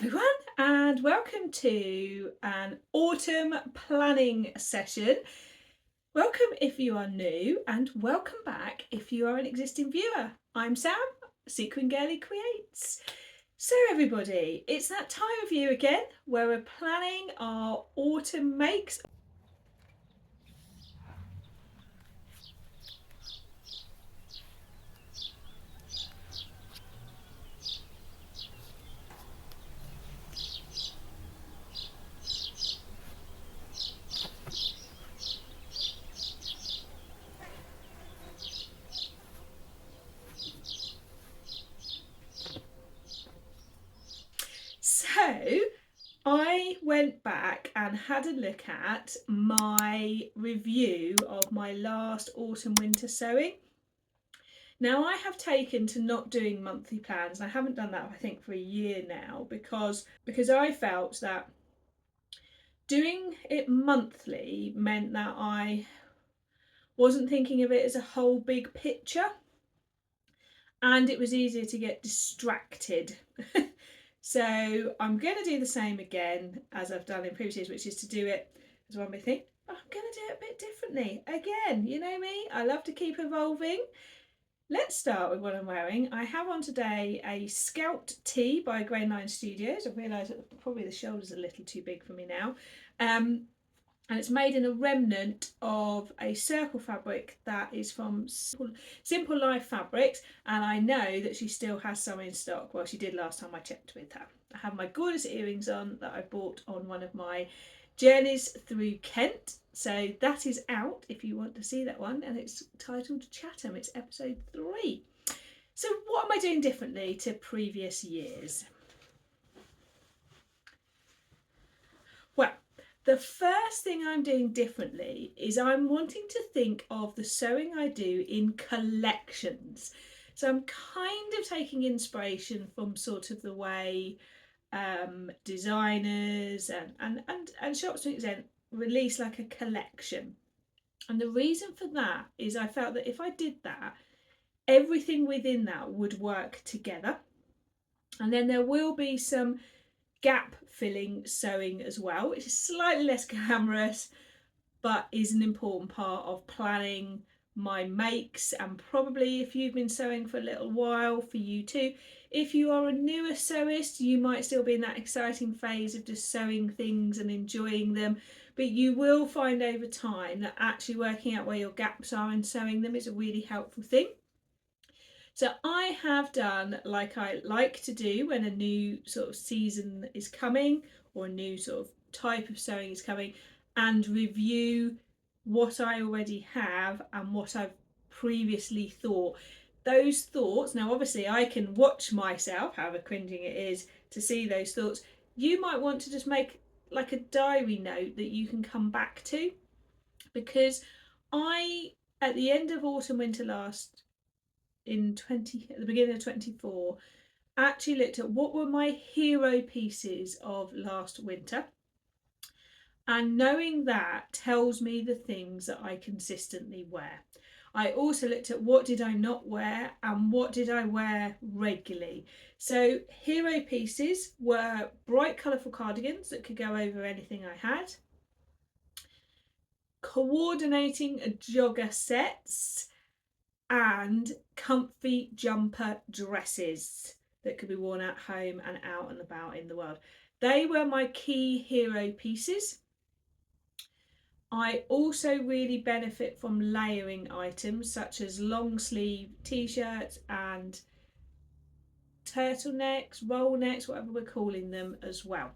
everyone, and welcome to an autumn planning session. Welcome if you are new, and welcome back if you are an existing viewer. I'm Sam, Sequin Girly Creates. So everybody, it's that time of year again where we're planning our autumn makes. So I went back and had a look at my review of my last autumn winter sewing. Now I have taken to not doing monthly plans. I haven't done that I think for a year now because I felt that doing it monthly meant that I wasn't thinking of it as a whole big picture and it was easier to get distracted. So I'm going to do the same again as I've done in previous years, which is to do it as one big thing, but I'm going to do it a bit differently. Again, you know me, I love to keep evolving. Let's start with what I'm wearing. I have on today a Scout tee by Grey 9 Studios. I've realised that probably the shoulder's a little too big for me now. And it's made in a remnant of a circle fabric that is from Simple Life Fabrics, and I know that she still has some in stock. Well, she did last time I checked with her. I have my gorgeous earrings on that I bought on one of my journeys through Kent, so that is out if you want to see that one, and it's titled Chatham. It's episode 3. So what am I doing differently to previous years? Well, the first thing I'm doing differently is I'm wanting to think of the sewing I do in collections. So I'm kind of taking inspiration from sort of the way designers and shops to an extent release like a collection. And the reason for that is I felt that if I did that, everything within that would work together. And then there will be some gap filling sewing as well, which is slightly less glamorous but is an important part of planning my makes, and probably if you've been sewing for a little while, for you too. If you are a newer sewist, you might still be in that exciting phase of just sewing things and enjoying them, but you will find over time that actually working out where your gaps are and sewing them is a really helpful thing. So I have done like I like to do when a new sort of season is coming or a new sort of type of sewing is coming, and review what I already have and what I've previously thought. Those thoughts, now obviously I can watch myself, however cringing it is to see those thoughts. You might want to just make like a diary note that you can come back to, because I, at the end of autumn winter last at the beginning of 24, actually looked at what were my hero pieces of last winter, and knowing that tells me the things that I consistently wear. I also looked at what did I not wear and what did I wear regularly. So hero pieces were bright colourful cardigans that could go over anything I had, coordinating jogger sets, and comfy jumper dresses that could be worn at home and out and about in the world. They were my key hero pieces. I also really benefit from layering items such as long sleeve t-shirts and turtlenecks, roll necks, whatever we're calling them as well.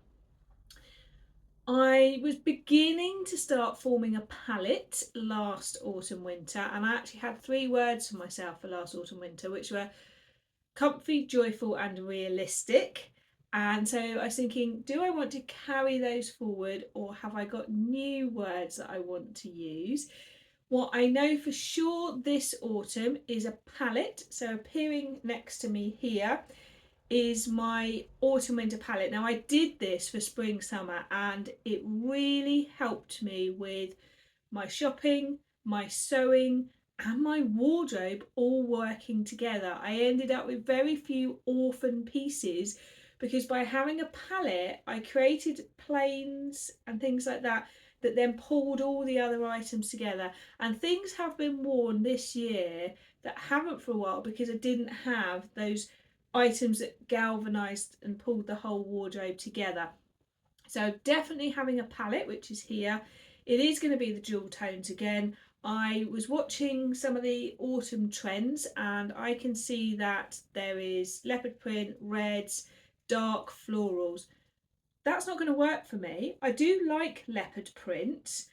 I was beginning to start forming a palette last autumn winter, and I actually had 3 words for myself for last autumn winter, which were comfy, joyful and realistic. And so I was thinking, do I want to carry those forward, or have I got new words that I want to use? What I know for sure this autumn is a palette. So appearing next to me here is my autumn winter palette. Now I did this for spring summer and it really helped me with my shopping, my sewing and my wardrobe all working together. I ended up with very few orphan pieces because by having a palette I created planes and things like that that then pulled all the other items together, and things have been worn this year that haven't for a while because I didn't have those items that galvanized and pulled the whole wardrobe together. So definitely having a palette, which is here. It is going to be the jewel tones again. I was watching some of the autumn trends and I can see that there is leopard print, reds, dark florals. That's not going to work for me. I do like leopard print.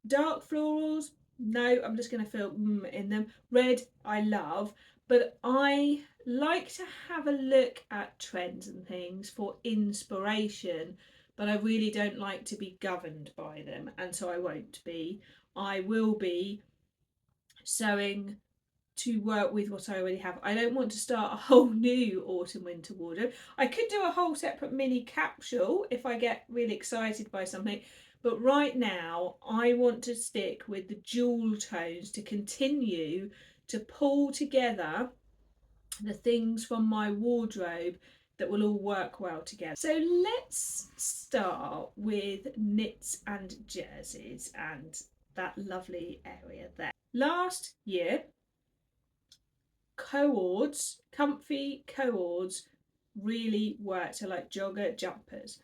Dark florals, no, I'm just going to feel in them. Red, I love, but I like to have a look at trends and things for inspiration, but I really don't like to be governed by them, and so I won't be. I will be sewing to work with what I already have. I don't want to start a whole new autumn winter wardrobe. I could do a whole separate mini capsule if I get really excited by something, but right now I want to stick with the jewel tones to continue to pull together the things from my wardrobe that will all work well together. So let's start with knits and jerseys and that lovely area there. Last year, cords, comfy cords really worked. So like jogger jumpers.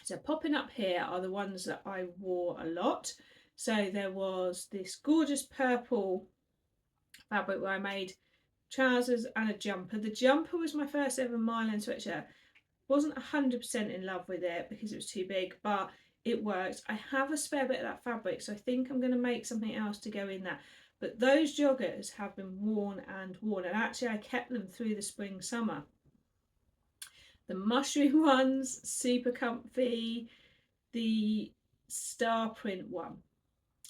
So popping up here are the ones that I wore a lot. So there was this gorgeous purple fabric where I made trousers and a jumper. The jumper was my first ever Mylan sweatshirt. Wasn't 100% in love with it because it was too big, but it worked. I have a spare bit of that fabric, so I think I'm going to make something else to go in there. But those joggers have been worn and worn, and actually I kept them through the spring summer. The mushroom ones, super comfy. The star print one.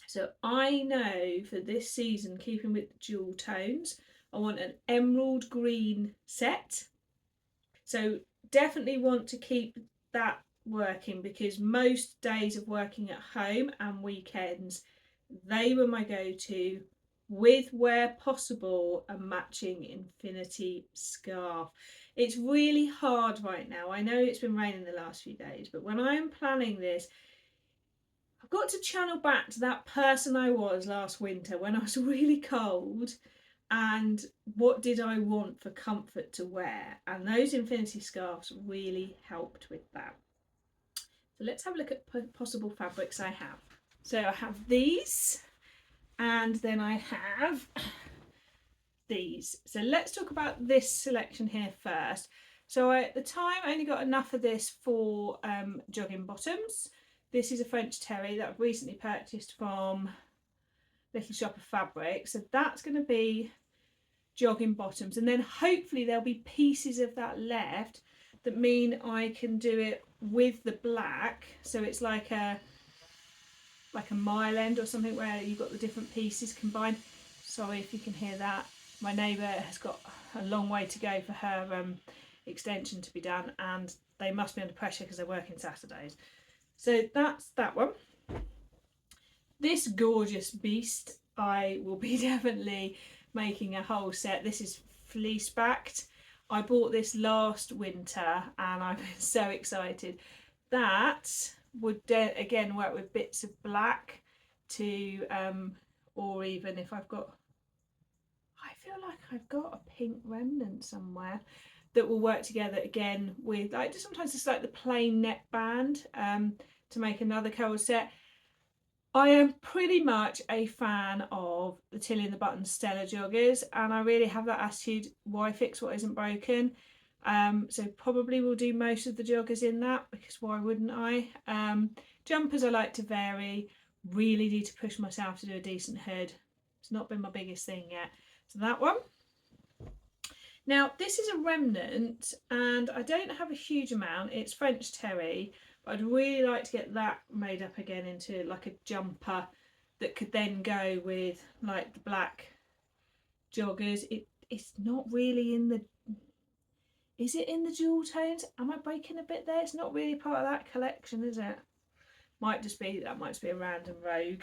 So I know for this season, keeping with the jewel tones, I want an emerald green set. So definitely want to keep that working because most days of working at home and weekends, they were my go-to, with where possible a matching infinity scarf. It's really hard right now. I know it's been raining the last few days, but when I am planning this, I've got to channel back to that person I was last winter when I was really cold, and what did I want for comfort to wear, and those infinity scarves really helped with that. So let's have a look at possible fabrics I have. So I have these, and then I have these. So let's talk about this selection here first. So I, at the time, I only got enough of this for jogging bottoms. This is a French terry that I've recently purchased from Little Shop of Fabric. So that's going to be jogging bottoms, and then hopefully there'll be pieces of that left that mean I can do it with the black. So it's like a mile end or something where you've got the different pieces combined. Sorry if you can hear that. My neighbour has got a long way to go for her extension to be done, and they must be under pressure because they're working Saturdays. So that's that one. This gorgeous beast, I will be definitely making a whole set. This is fleece backed. I bought this last winter and I've been so excited. That would again work with bits of black to or even if I've got, I feel like I've got a pink remnant somewhere that will work together again with, like, sometimes it's like the plain neckband to make another colour set. I am pretty much a fan of the Tilly and the Button Stella joggers, and I really have that attitude, why fix what isn't broken? So probably will do most of the joggers in that, because why wouldn't I? Jumpers I like to vary, really need to push myself to do a decent hood. It's not been my biggest thing yet. So that one. Now this is a remnant and I don't have a huge amount, it's French terry. I'd really like to get that made up again into like a jumper that could then go with like the black joggers. It's not really in the, is it in the jewel tones? Am I breaking a bit there? It's not really part of that collection, is it? Might just be, that might just be a random rogue.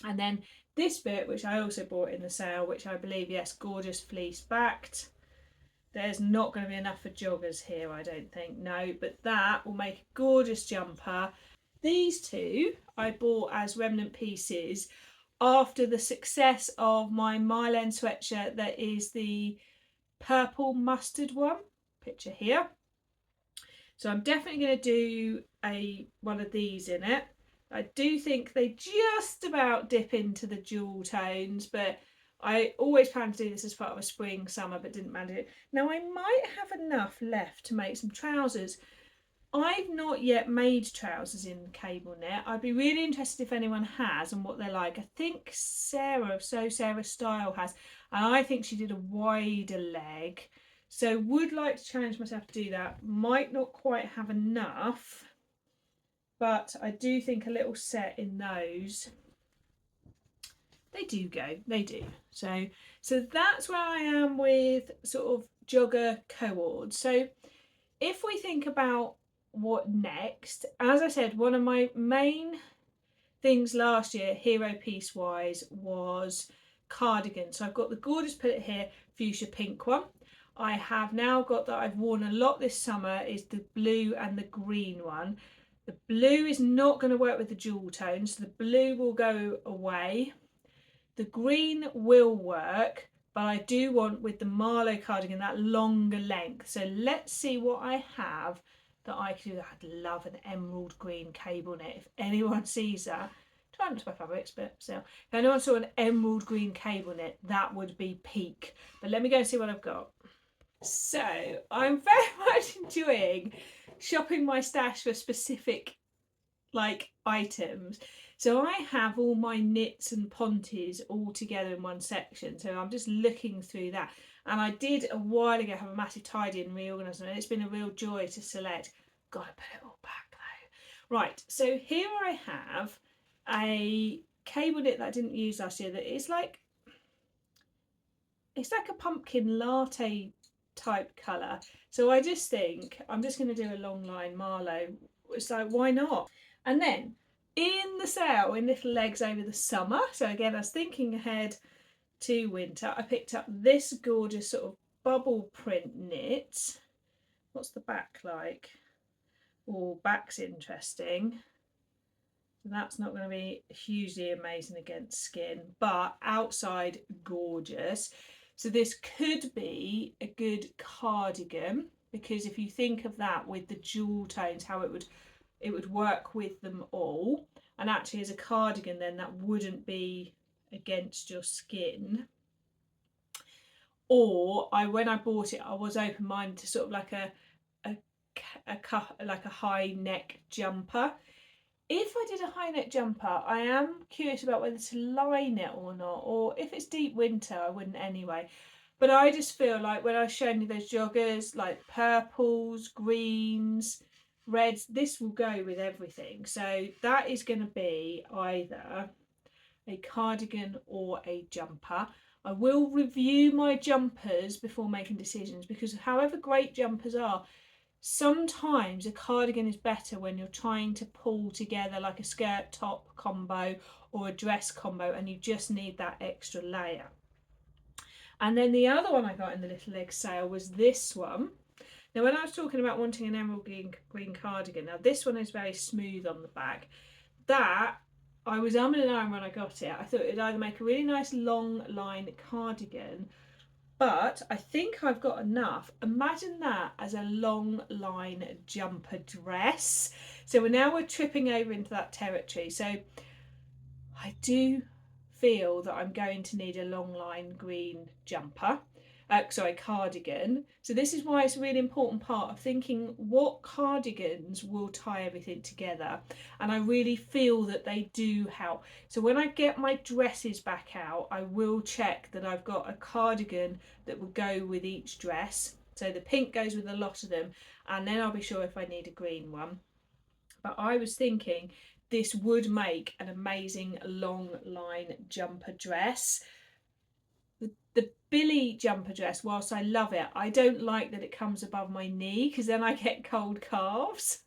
And then this bit, which I also bought in the sale, which I believe, yes, gorgeous fleece backed. There's not going to be enough for joggers here, I don't think. No, but that will make a gorgeous jumper. These two I bought as remnant pieces after the success of my Mylan sweatshirt that is the purple mustard one. Picture here. So I'm definitely going to do one of these in it. I do think they just about dip into the jewel tones, but I always planned to do this as part of a spring summer, but didn't manage it. Now I might have enough left to make some trousers. I've not yet made trousers in cable knit. I'd be really interested if anyone has and what they're like. I think Sarah of Sew Sarah Style has, and I think she did a wider leg. So would like to challenge myself to do that. Might not quite have enough, but I do think a little set in those. They do go, they do. So that's where I am with sort of jogger co-ords. So if we think about what next, as I said, one of my main things last year, hero piece wise, was cardigan. So I've got the gorgeous put here, fuchsia pink one. I have now got that I've worn a lot this summer is the blue and the green one. The blue is not going to work with the jewel tones, so the blue will go away. The green will work, but I do want with the Marlo cardigan that longer length. So let's see what I have that I could do. I'd love an emerald green cable knit. If anyone sees that, try not to buy fabrics, but still, if anyone saw an emerald green cable knit, that would be peak. But let me go and see what I've got. So I'm very much enjoying shopping my stash for specific like items. So I have all my knits and ponties all together in one section. So I'm just looking through that. And I did a while ago have a massive tidy and reorganise them, and it's been a real joy to select. Gotta put it all back though. Right, so here I have a cable knit that I didn't use last year that is like, it's like a pumpkin latte type colour. So I just think I'm just going to do a long line Marlo. It's like, why not? And then in the sale in Little Legs over the summer, so again I was thinking ahead to winter, I picked up this gorgeous sort of bubble print knit. What's the back like? Oh, back's interesting. That's not going to be hugely amazing against skin, but outside gorgeous. So this could be a good cardigan, because if you think of that with the jewel tones, how it would work with them all, and actually as a cardigan then that wouldn't be against your skin. Or when I bought it I was open-minded to sort of like a high neck jumper. If I did a high neck jumper, I am curious about whether to line it or not, or if it's deep winter, I wouldn't anyway. But I just feel like when I was showing you those joggers, like purples, greens, reds, this will go with everything. So that is going to be either a cardigan or a jumper. I will review my jumpers before making decisions, because however great jumpers are, sometimes a cardigan is better when you're trying to pull together like a skirt top combo or a dress combo and you just need that extra layer. And then the other one I got in the Little Legs sale was this one. Now when I was talking about wanting an emerald green cardigan, now this one is very smooth on the back. That I was umming and ahhing when I got it. I thought it'd either make a really nice long line cardigan, but I think I've got enough. Imagine that as a long line jumper dress. So we're tripping over into that territory. So I do feel that I'm going to need a long line green jumper. Cardigan. So this is why it's a really important part of thinking what cardigans will tie everything together, and I really feel that they do help. So when I get my dresses back out, I will check that I've got a cardigan that will go with each dress. So the pink goes with a lot of them, and then I'll be sure if I need a green one. But I was thinking this would make an amazing long line jumper dress. The Billy jumper dress, whilst I love it, I don't like that it comes above my knee because then I get cold calves.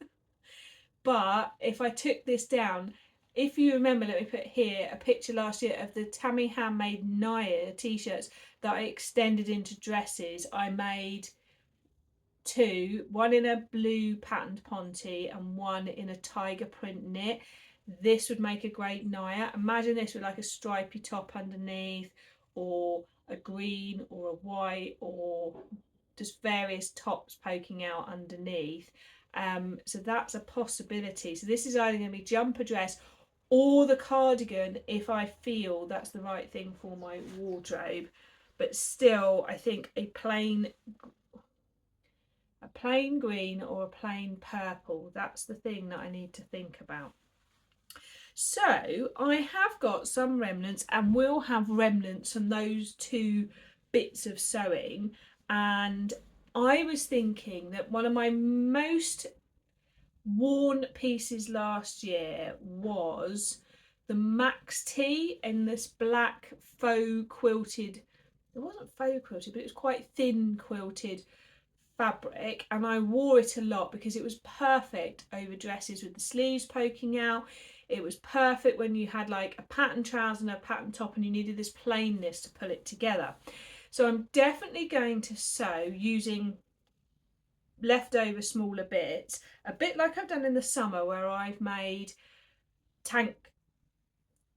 But if I took this down, if you remember, let me put here a picture last year of the Tammy Handmade Naya t-shirts that I extended into dresses. I made two, one in a blue patterned ponte and one in a tiger print knit. This would make a great Naya. Imagine this with like a stripy top underneath, or a green or a white, or just various tops poking out underneath. So that's a possibility. So this is either going to be jumper dress or the cardigan if I feel that's the right thing for my wardrobe. But still, I think a plain green or a plain purple, that's the thing that I need to think about. So I have got some remnants, and will have remnants from those two bits of sewing. And I was thinking that one of my most worn pieces last year was the Max T in this black faux quilted, it wasn't faux quilted, but it was quite thin quilted fabric, and I wore it a lot because it was perfect over dresses with the sleeves poking out. It was perfect when you had like a pattern trouser and a pattern top and you needed this plainness to pull it together. So I'm definitely going to sew using leftover smaller bits, a bit like I've done in the summer where I've made tank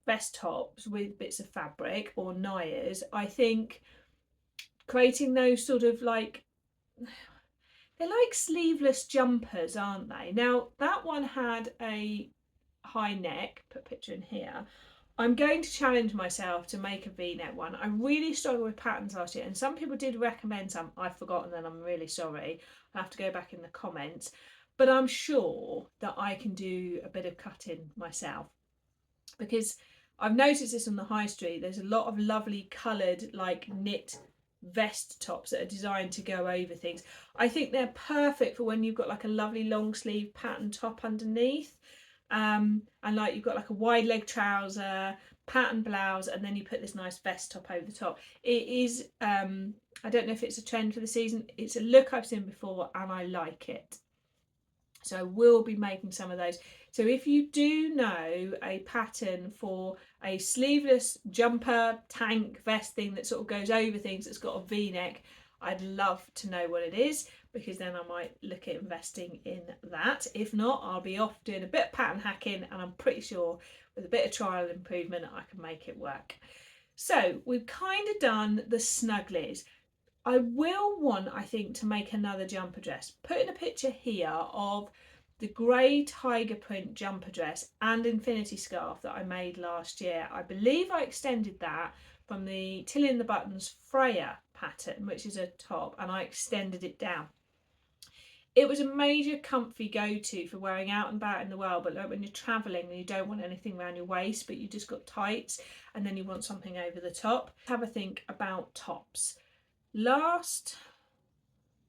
vest tops with bits of fabric or Nayas. I think creating those sort of like, they're like sleeveless jumpers, aren't they? Now that one had a high neck, put a picture in here. I'm going to challenge myself to make a V-neck one. I really struggled with patterns last year, and some people did recommend some. I've forgotten, and I'm really sorry. I'll have to go back in the comments. But I'm sure that I can do a bit of cutting myself, because I've noticed this on the high street. There's a lot of lovely coloured like knit vest tops that are designed to go over things. I think they're perfect for when you've got like a lovely long sleeve pattern top underneath, and like you've got like a wide leg trouser, pattern blouse, and then you put this nice vest top over the top. It is I don't know if it's a trend for the season. It's a look I've seen before and I like it. So I will be making some of those. So if you do know a pattern for a sleeveless jumper tank vest thing that sort of goes over things, that's got a V-neck, I'd love to know what it is, because then I might look at investing in that. If not, I'll be off doing a bit of pattern hacking, and I'm pretty sure with a bit of trial and improvement I can make it work. So we've kind of done the snugglies. I will want, I think, to make another jumper dress. Put in a picture here of the grey tiger print jumper dress and infinity scarf that I made last year. I believe I extended that from the Tilly and the Buttons Freya pattern, which is a top, and I extended it down. It was a major comfy go-to for wearing out and about in the world, but like when you're travelling and you don't want anything around your waist, but you just got tights and then you want something over the top. Have a think about tops. Last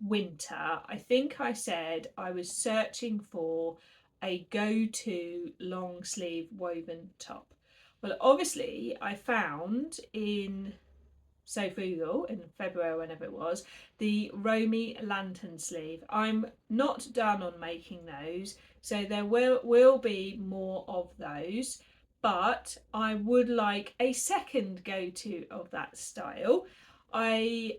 winter, I think I said I was searching for a go-to long sleeve woven top. Well, obviously I found in So Frugal in February, whenever it was, the Romy lantern sleeve. I'm not done on making those, so there will be more of those, but I would like a second go-to of that style. I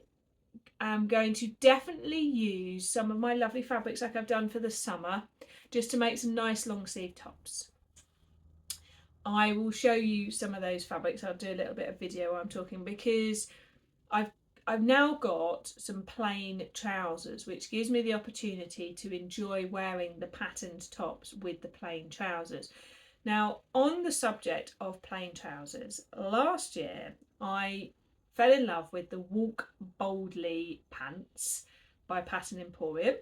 am going to definitely use some of my lovely fabrics like I've done for the summer, just to make some nice long sleeve tops. I will show you some of those fabrics. I'll do a little bit of video while I'm talking, because I've now got some plain trousers, which gives me the opportunity to enjoy wearing the patterned tops with the plain trousers. Now, on the subject of plain trousers, last year I fell in love with the Walk Boldly pants by Pattern Emporium,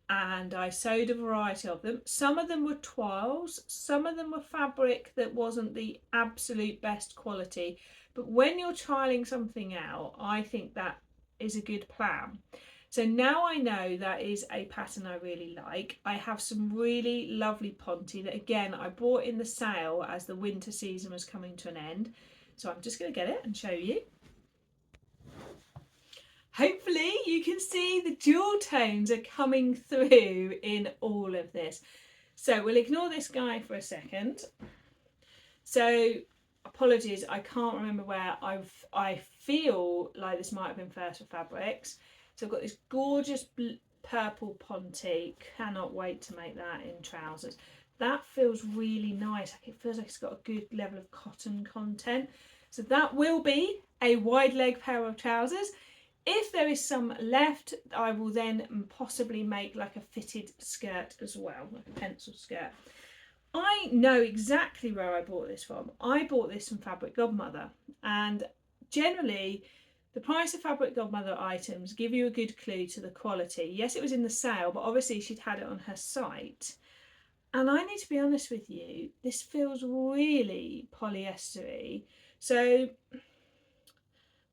and I sewed a variety of them. Some of them were toiles, some of them were fabric that wasn't the absolute best quality, but when you're trialing something out, I think that is a good plan. So now I know that is a pattern I really like. I have some really lovely ponte that, again, I bought in the sale as the winter season was coming to an end. So I'm just going to get it and show you. Hopefully you can see the jewel tones are coming through in all of this. So we'll ignore this guy for a second. So apologies, I can't remember where I feel like this might have been First for Fabrics. So I've got this gorgeous purple ponte. Cannot wait to make that in trousers. That feels really nice. It feels like it's got a good level of cotton content. So that will be a wide leg pair of trousers. If there is some left, I will then possibly make like a fitted skirt as well, like a pencil skirt. I know exactly where I bought this from. I bought this from Fabric Godmother, and generally the price of Fabric Godmother items give you a good clue to the quality. Yes, it was in the sale, but obviously she'd had it on her site. And I need to be honest with you, this feels really polyestery. So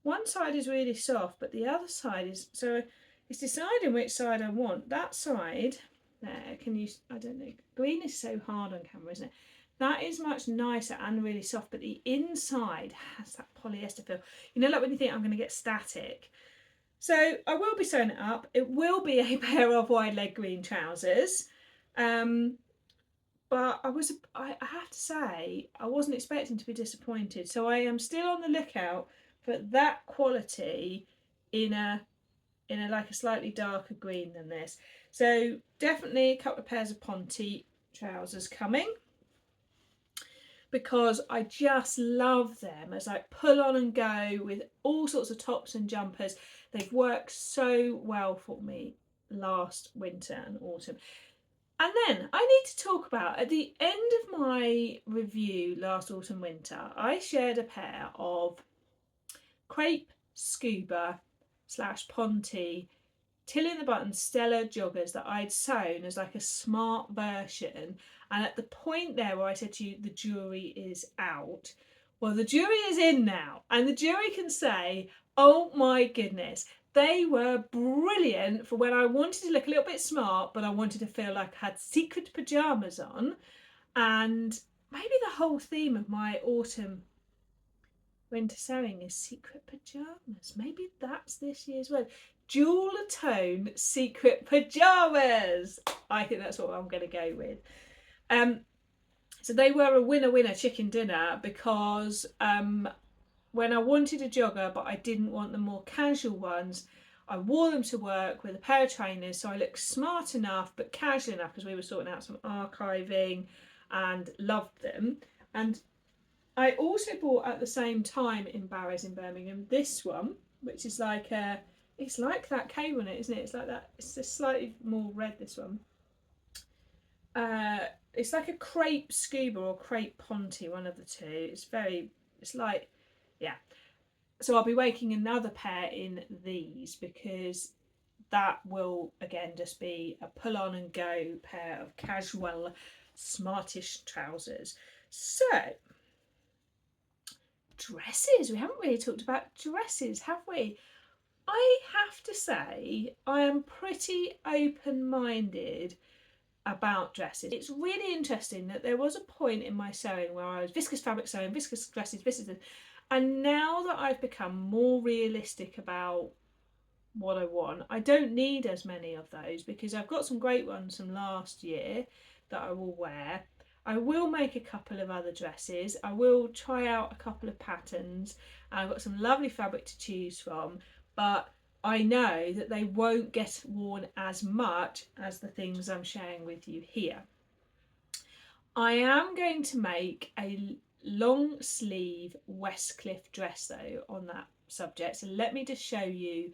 one side is really soft, but the other side is, so it's deciding which side I want. That side there, can you, I don't know, green is so hard on camera, isn't it? That is much nicer and really soft, but the inside has that polyester feel. You know, like when you think I'm going to get static. So I will be sewing it up. It will be a pair of wide leg green trousers. But I have to say, I wasn't expecting to be disappointed. So I am still on the lookout for that quality in a like a slightly darker green than this. So definitely a couple of pairs of ponte trousers coming, because I just love them as like pull on and go with all sorts of tops and jumpers. They've worked so well for me last winter and autumn. And then I need to talk about, at the end of my review last autumn winter, I shared a pair of crepe scuba / ponte till in the button Stella joggers that I'd sewn as like a smart version. And at the point there where I said to you the jury is out, well, the jury is in now, and the jury can say, oh my goodness, they were brilliant for when I wanted to look a little bit smart, but I wanted to feel like I had secret pyjamas on. And maybe the whole theme of my autumn winter sewing is secret pyjamas. Maybe that's this year's word. Jewel tone secret pyjamas. I think that's what I'm going to go with. So they were a winner chicken dinner, because when I wanted a jogger but I didn't want the more casual ones, I wore them to work with a pair of trainers, so I looked smart enough but casual enough, because we were sorting out some archiving, and loved them. And I also bought at the same time in Barry's in Birmingham this one, which is like a, it's like that K one, isn't it? It's like that. It's just slightly more red, this one. It's like a crepe scuba or crepe ponte, one of the two. It's very, it's like, yeah. So I'll be making another pair in these, because that will again just be a pull on and go pair of casual smartish trousers. So dresses, we haven't really talked about dresses, have we? I have to say I am pretty open-minded about dresses. It's really interesting that there was a point in my sewing where I was viscose fabric sewing, viscose dresses, viscose, and now that I've become more realistic about what I want, I don't need as many of those, because I've got some great ones from last year that I will wear. I will make a couple of other dresses. I will try out a couple of patterns. I've got some lovely fabric to choose from, but I know that they won't get worn as much as the things I'm sharing with you here. I am going to make a long sleeve Westcliff dress though on that subject, so let me just show you.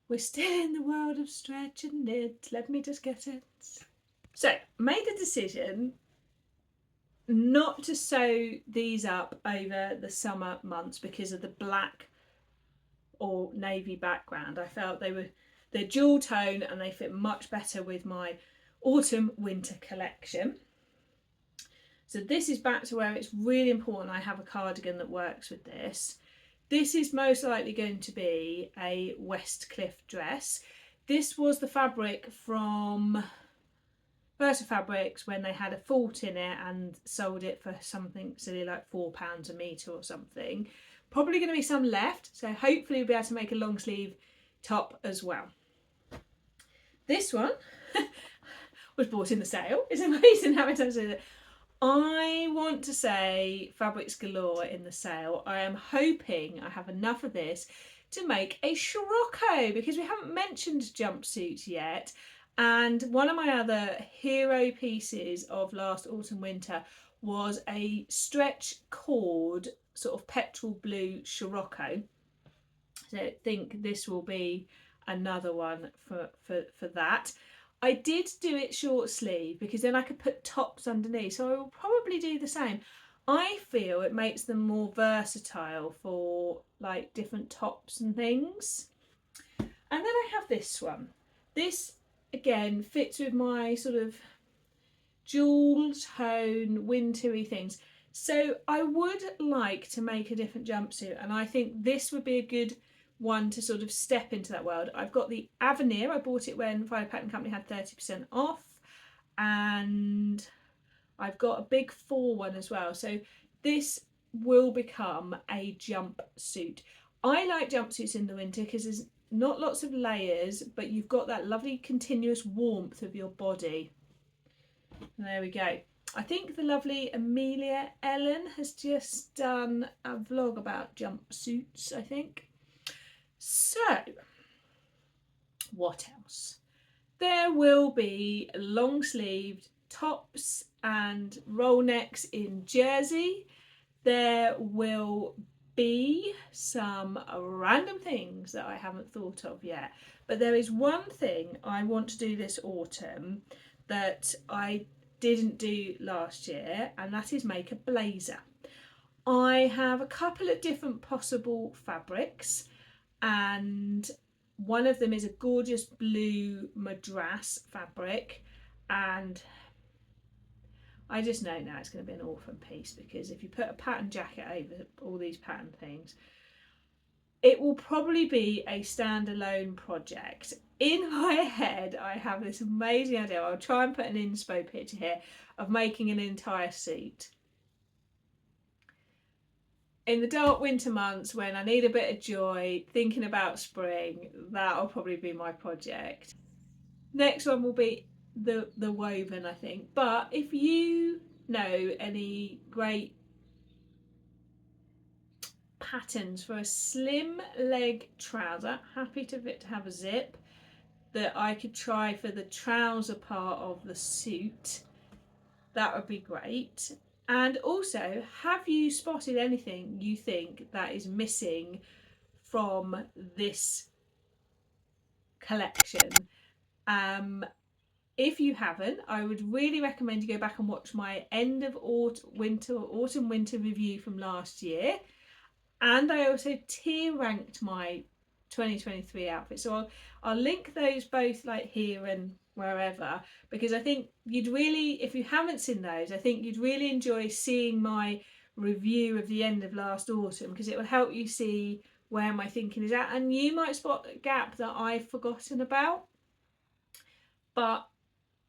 We're still in the world of stretch and knit. Let me just get it. So, made the decision not to sew these up over the summer months because of the black or navy background. I felt they're dual tone and they fit much better with my autumn winter collection. So this is back to where it's really important I have a cardigan that works with this. This is most likely going to be a Westcliff dress. This was the fabric from Bertha Fabrics when they had a fault in it and sold it for something silly like £4 a metre or something. Probably going to be some left, so hopefully we'll be able to make a long sleeve top as well. This one was bought in the sale. It's amazing how many times I do it. I want to say fabrics galore in the sale. I am hoping I have enough of this to make a Sirocco, because we haven't mentioned jumpsuits yet. And one of my other hero pieces of last autumn winter was a stretch cord sort of petrol blue Sirocco. So I think this will be another one for that. I did do it short sleeve because then I could put tops underneath, so I will probably do the same. I feel it makes them more versatile for like different tops and things. And then I have this one. This again fits with my sort of jewel tone wintry things. So I would like to make a different jumpsuit, and I think this would be a good one to sort of step into that world. I've got the Avenir. I bought it when Fire Pattern Company had 30% off, and I've got a big 4 one as well. So this will become a jumpsuit. I like jumpsuits in the winter because there's not lots of layers, but you've got that lovely continuous warmth of your body. And there we go. I think the lovely Amelia Ellen has just done a vlog about jumpsuits, I think. So, what else? There will be long sleeved tops and roll necks in jersey. There will be some random things that I haven't thought of yet. But there is one thing I want to do this autumn that I didn't do last year, and that is make a blazer. I have a couple of different possible fabrics, and one of them is a gorgeous blue madras fabric, and I just know now it's going to be an orphan piece, because if you put a pattern jacket over all these pattern things, it will probably be a standalone project. In my head I have this amazing idea. I'll try and put an inspo picture here of making an entire suit. In the dark winter months when I need a bit of joy, thinking about spring, that'll probably be my project. Next one will be the woven, I think. But if you know any great patterns for a slim leg trouser, happy to have a zip, that I could try for the trouser part of the suit, that would be great. And also, have you spotted anything you think that is missing from this collection? If you haven't, I would really recommend you go back and watch my end of autumn winter review from last year. And I also tier ranked my 2023 outfits, so I'll link those both like here and wherever, because I think you'd really, if you haven't seen those, I think you'd really enjoy seeing my review of the end of last autumn, because it will help you see where my thinking is at, and you might spot a gap that I've forgotten about. But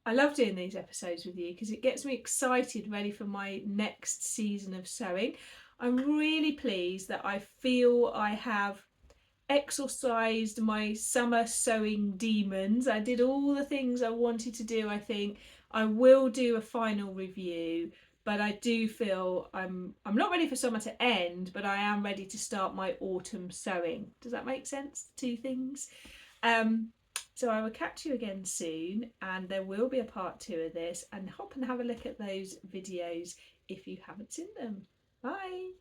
I love doing these episodes with you because it gets me excited, ready for my next season of sewing. I'm really pleased that I feel I have exorcised my summer sewing demons. I did all the things I wanted to do. I think I will do a final review, but I do feel I'm not ready for summer to end, but I am ready to start my autumn sewing. Does that make sense? Two things. So I will catch you again soon, and there will be a part 2 of this, and hop and have a look at those videos if you haven't seen them. Bye.